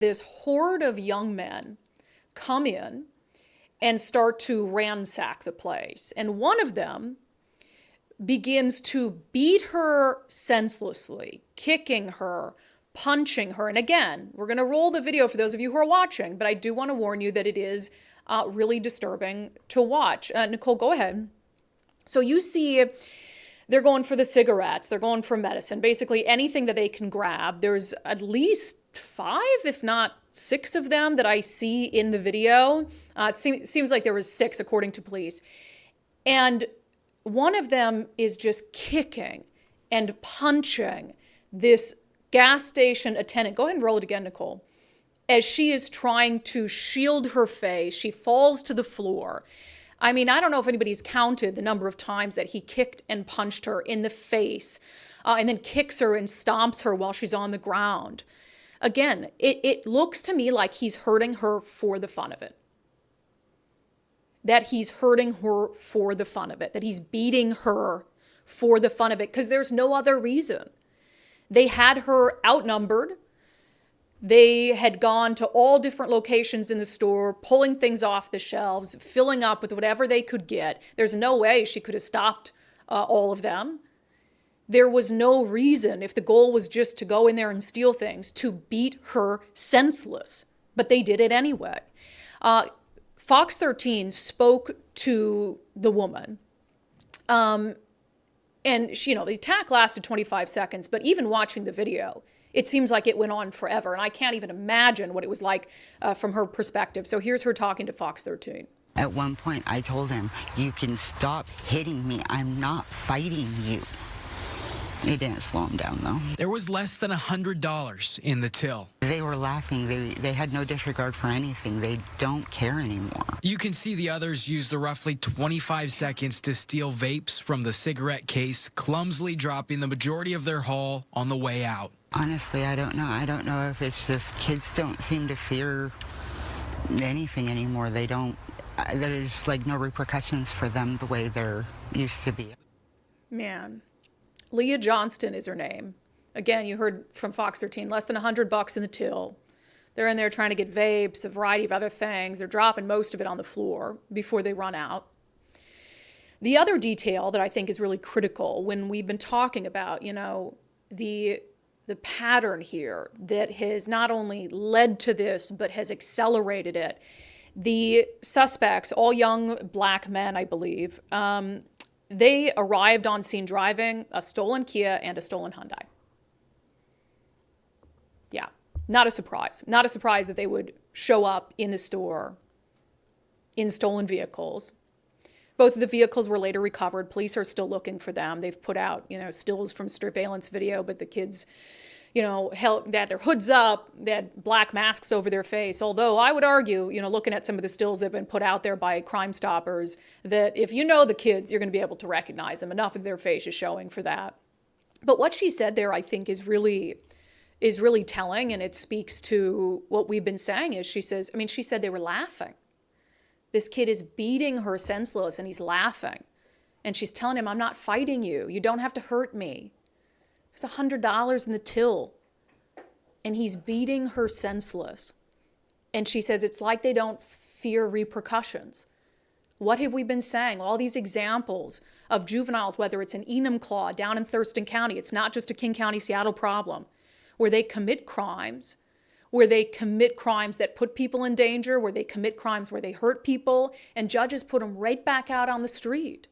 This horde of young men come in and start to ransack the place. And one of them begins to beat her senselessly, kicking her, punching her. And again, we're going to roll the video for those of you who are watching, but I do want to warn you that it is really disturbing to watch. Nicole, go ahead. So you see they're going for the cigarettes, they're going for medicine, basically anything that they can grab. There's at least 5, if not 6 of them that I see in the video. It seems like there was 6 according to police. And one of them is just kicking and punching this gas station attendant. Go ahead and roll it again, Nicole. As she is trying to shield her face, she falls to the floor. I mean, I don't know if anybody's counted the number of times that he kicked and punched her in the face, and then kicks her and stomps her while she's on the ground. Again, it looks to me like he's hurting her for the fun of it. That he's hurting her for the fun of it. That he's beating her for the fun of it, because there's no other reason. They had her outnumbered. They had gone to all different locations in the store, pulling things off the shelves, filling up with whatever they could get. There's no way she could have stopped all of them. There was no reason, if the goal was just to go in there and steal things, to beat her senseless. But they did it anyway. Fox 13 spoke to the woman. And she, the attack lasted 25 seconds, but even watching the video, it seems like it went on forever. And I can't even imagine what it was like from her perspective. So here's her talking to Fox 13. At one point, I told him, "You can stop hitting me. I'm not fighting you." It didn't slow him down, though. There was less than $100 in the till. They were laughing. They had no disregard for anything. They don't care anymore. You can see the others use the roughly 25 seconds to steal vapes from the cigarette case, clumsily dropping the majority of their haul on the way out. Honestly, I don't know. I don't know if it's just kids don't seem to fear anything anymore. They don't. There's like no repercussions for them the way there used to be. Man. Leah Johnston is her name. Again, you heard from Fox 13, less than $100 in the till. They're in there trying to get vapes, a variety of other things. They're dropping most of it on the floor before they run out. The other detail that I think is really critical when we've been talking about, the pattern here that has not only led to this, but has accelerated it. The suspects, all young black men, I believe, they arrived on scene driving a stolen Kia and a stolen Hyundai. Yeah, not a surprise. Not a surprise that they would show up in the store in stolen vehicles. Both of the vehicles were later recovered. Police are still looking for them. They've put out, stills from surveillance video, but the kids, they had their hoods up, they had black masks over their face. Although I would argue, looking at some of the stills that have been put out there by Crime Stoppers, that if you know the kids, you're going to be able to recognize them. Enough of their face is showing for that. But what she said there, I think, is really telling, and it speaks to what we've been saying. Is she said they were laughing. This kid is beating her senseless, and he's laughing. And she's telling him, "I'm not fighting you. You don't have to hurt me." There's $100 in the till, and he's beating her senseless. And she says it's like they don't fear repercussions. What have we been saying? All these examples of juveniles, whether it's in Enumclaw, down in Thurston County, it's not just a King County, Seattle problem, where they commit crimes, that put people in danger, where they commit crimes where they hurt people, and judges put them right back out on the street.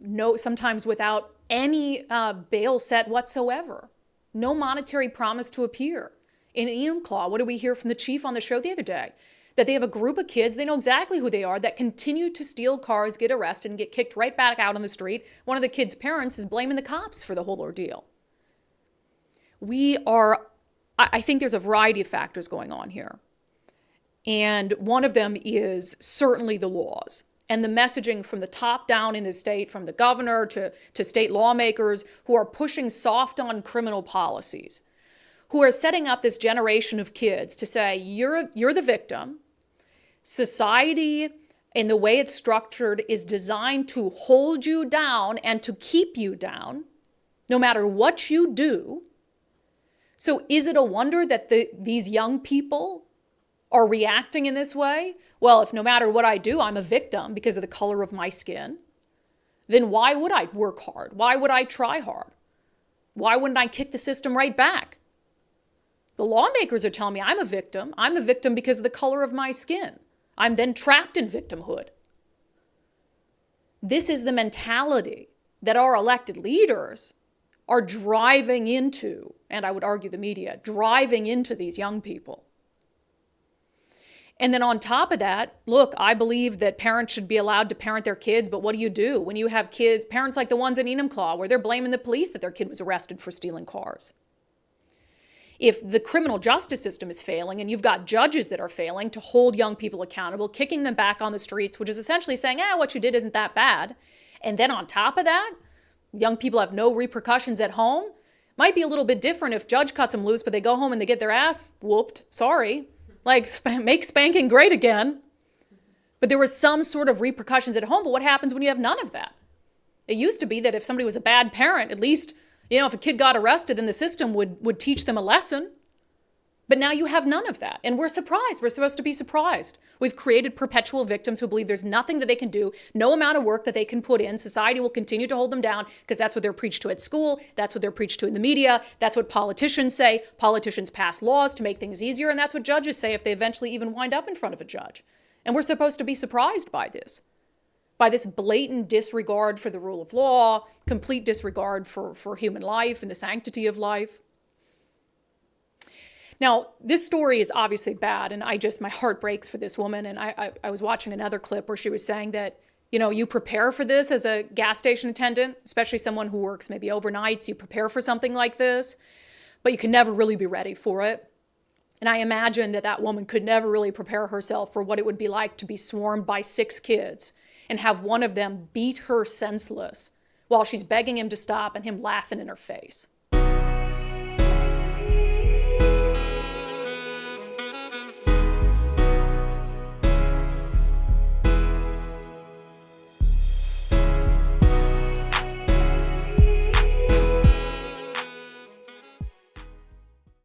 No, sometimes without any bail set whatsoever. No monetary promise to appear. In Enumclaw, what did we hear from the chief on the show the other day? That they have a group of kids, they know exactly who they are, that continue to steal cars, get arrested, and get kicked right back out on the street. One of the kids' parents is blaming the cops for the whole ordeal. I think there's a variety of factors going on here. And one of them is certainly the laws. And the messaging from the top down in the state, from the governor to state lawmakers who are pushing soft on criminal policies, who are setting up this generation of kids to say, you're the victim. Society, in the way it's structured, is designed to hold you down and to keep you down, no matter what you do. So is it a wonder that these young people are reacting in this way? Well, if no matter what I do, I'm a victim because of the color of my skin, then why would I work hard? Why would I try hard? Why wouldn't I kick the system right back? The lawmakers are telling me I'm a victim. I'm a victim because of the color of my skin. I'm then trapped in victimhood. This is the mentality that our elected leaders are driving into, and I would argue the media, driving into these young people. And then on top of that, look, I believe that parents should be allowed to parent their kids, but what do when you have kids, parents like the ones in Enumclaw, where they're blaming the police that their kid was arrested for stealing cars? If the criminal justice system is failing and you've got judges that are failing to hold young people accountable, kicking them back on the streets, which is essentially saying, what you did isn't that bad. And then on top of that, young people have no repercussions at home. Might be a little bit different if judge cuts them loose, but they go home and they get their ass whooped. Sorry. Like, make spanking great again. But there was some sort of repercussions at home. But what happens when you have none of that? It used to be that if somebody was a bad parent, at least, if a kid got arrested, then the system would teach them a lesson. But now you have none of that. And we're surprised. We're supposed to be surprised. We've created perpetual victims who believe there's nothing that they can do, no amount of work that they can put in. Society will continue to hold them down because that's what they're preached to at school. That's what they're preached to in the media. That's what politicians say. Politicians pass laws to make things easier. And that's what judges say if they eventually even wind up in front of a judge. And we're supposed to be surprised by this blatant disregard for the rule of law, complete disregard for human life and the sanctity of life. Now, this story is obviously bad, and my heart breaks for this woman. And I was watching another clip where she was saying that, you prepare for this as a gas station attendant, especially someone who works maybe overnights. You prepare for something like this, but you can never really be ready for it. And I imagine that woman could never really prepare herself for what it would be like to be swarmed by 6 kids and have one of them beat her senseless while she's begging him to stop and him laughing in her face.